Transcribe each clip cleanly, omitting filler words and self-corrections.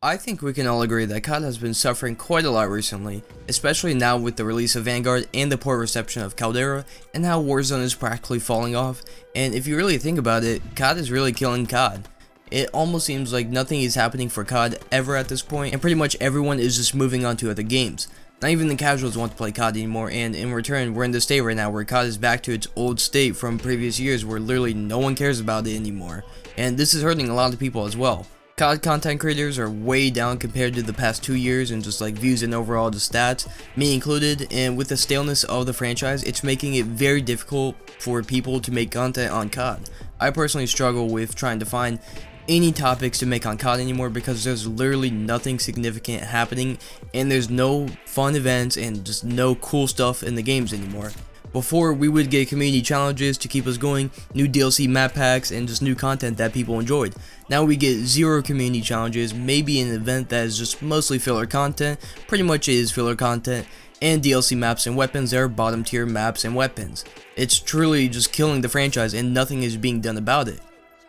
I think we can all agree that COD has been suffering quite a lot recently, especially now with the release of Vanguard and the poor reception of Caldera, and how Warzone is practically falling off. And if you really think about it, COD is really killing COD. It almost seems like nothing is happening for COD ever at this point, and pretty much everyone is just moving on to other games. Not even the casuals want to play COD anymore, and in return, we're in the state right now where COD is back to its old state from previous years where literally no one cares about it anymore. And this is hurting a lot of people as well. COD content creators are way down compared to the past 2 years and just like views and overall the stats, me included, and with the staleness of the franchise, it's making it very difficult for people to make content on COD. I personally struggle with trying to find any topics to make on COD anymore because there's literally nothing significant happening and there's no fun events and just no cool stuff in the games anymore. Before, we would get community challenges to keep us going, new DLC map packs, and just new content that people enjoyed. Now we get zero community challenges, maybe an event that is just mostly filler content, pretty much is filler content, and DLC maps and weapons that are bottom tier maps and weapons. It's truly just killing the franchise and nothing is being done about it.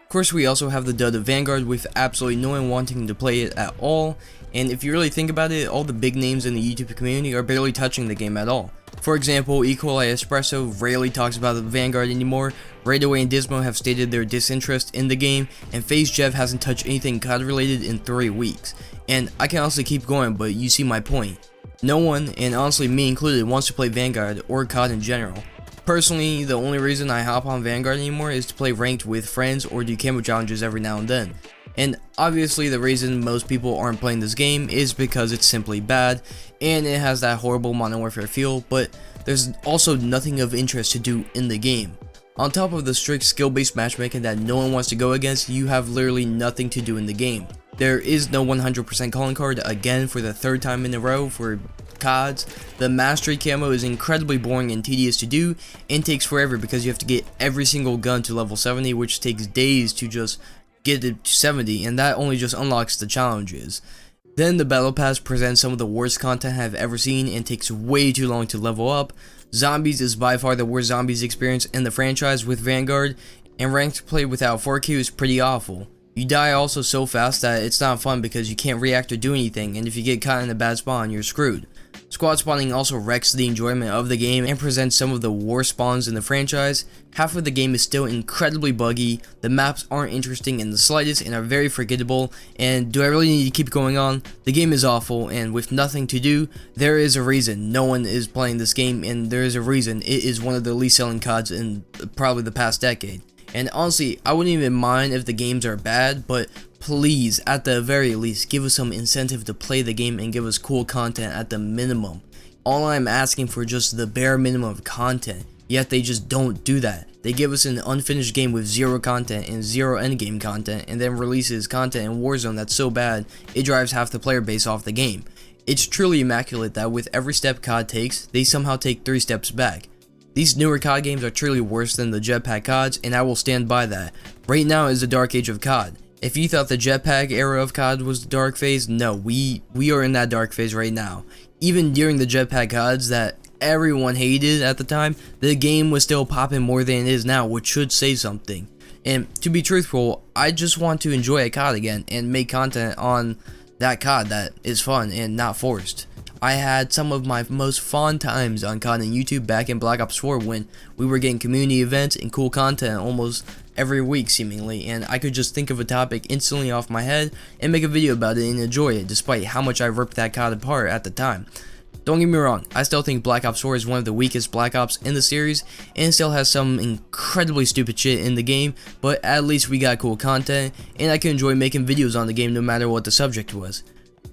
Of course, we also have the dud of Vanguard with absolutely no one wanting to play it at all, and if you really think about it, all the big names in the YouTube community are barely touching the game at all. For example, Equal Espresso rarely talks about the Vanguard anymore, Raidaway and Dismo have stated their disinterest in the game, and FaZe Jeff hasn't touched anything COD related in 3 weeks. And I can honestly keep going, but you see my point. No one, and honestly me included, wants to play Vanguard or COD in general. Personally, the only reason I hop on Vanguard anymore is to play ranked with friends or do camo challenges every now and then. And obviously the reason most people aren't playing this game is because it's simply bad and it has that horrible Modern Warfare feel, but there's also nothing of interest to do in the game. On top of the strict skill-based matchmaking that no one wants to go against, you have literally nothing to do in the game. There is no 100% calling card, again for the 3rd time in a row for CODs. The mastery camo is incredibly boring and tedious to do and takes forever because you have to get every single gun to level 70, which takes days to just get it to 70, and that only just unlocks the challenges. Then the battle pass presents some of the worst content I've ever seen and takes way too long to level up. Zombies is by far the worst zombies experience in the franchise with Vanguard, and ranked play without 4Q is pretty awful. You die also so fast that it's not fun because you can't react or do anything, and if you get caught in a bad spawn, you're screwed. Squad spawning also wrecks the enjoyment of the game and presents some of the worst spawns in the franchise. Half of the game is still incredibly buggy, the maps aren't interesting in the slightest and are very forgettable, and do I really need to keep going on? The game is awful, and with nothing to do, there is a reason no one is playing this game, and there is a reason it is one of the least selling CODs in probably the past decade. And honestly, I wouldn't even mind if the games are bad, but please, at the very least, give us some incentive to play the game and give us cool content at the minimum. All I'm asking for is just the bare minimum of content, yet they just don't do that. They give us an unfinished game with zero content and zero endgame content, and then releases content in Warzone that's so bad, it drives half the player base off the game. It's truly immaculate that with every step COD takes, they somehow take 3 steps back. These newer COD games are truly worse than the jetpack CODs, and I will stand by that. Right now is the dark age of COD. If you thought the jetpack era of COD was the dark phase, no, we are in that dark phase right now. Even during the jetpack CODs that everyone hated at the time, the game was still popping more than it is now, which should say something. And to be truthful, I just want to enjoy a COD again and make content on that COD that is fun and not forced. I had some of my most fun times on COD and YouTube back in Black Ops 4 when we were getting community events and cool content almost every week seemingly, and I could just think of a topic instantly off my head and make a video about it and enjoy it despite how much I ripped that COD apart at the time. Don't get me wrong, I still think Black Ops 4 is one of the weakest Black Ops in the series and still has some incredibly stupid shit in the game, but at least we got cool content and I could enjoy making videos on the game no matter what the subject was.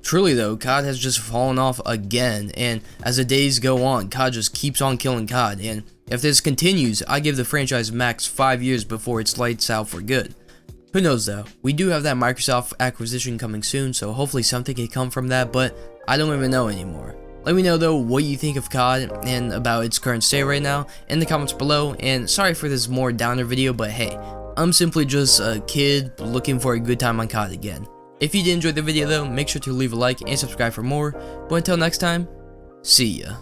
Truly though, COD has just fallen off again, and as the days go on, COD just keeps on killing COD, and if this continues, I give the franchise max 5 years before it's lights out for good. Who knows though, we do have that Microsoft acquisition coming soon, so hopefully something can come from that, but I don't even know anymore. Let me know though what you think of COD and about its current state right now in the comments below, and sorry for this more downer video, but hey, I'm simply just a kid looking for a good time on COD again. If you did enjoy the video though, make sure to leave a like and subscribe for more, but until next time, see ya.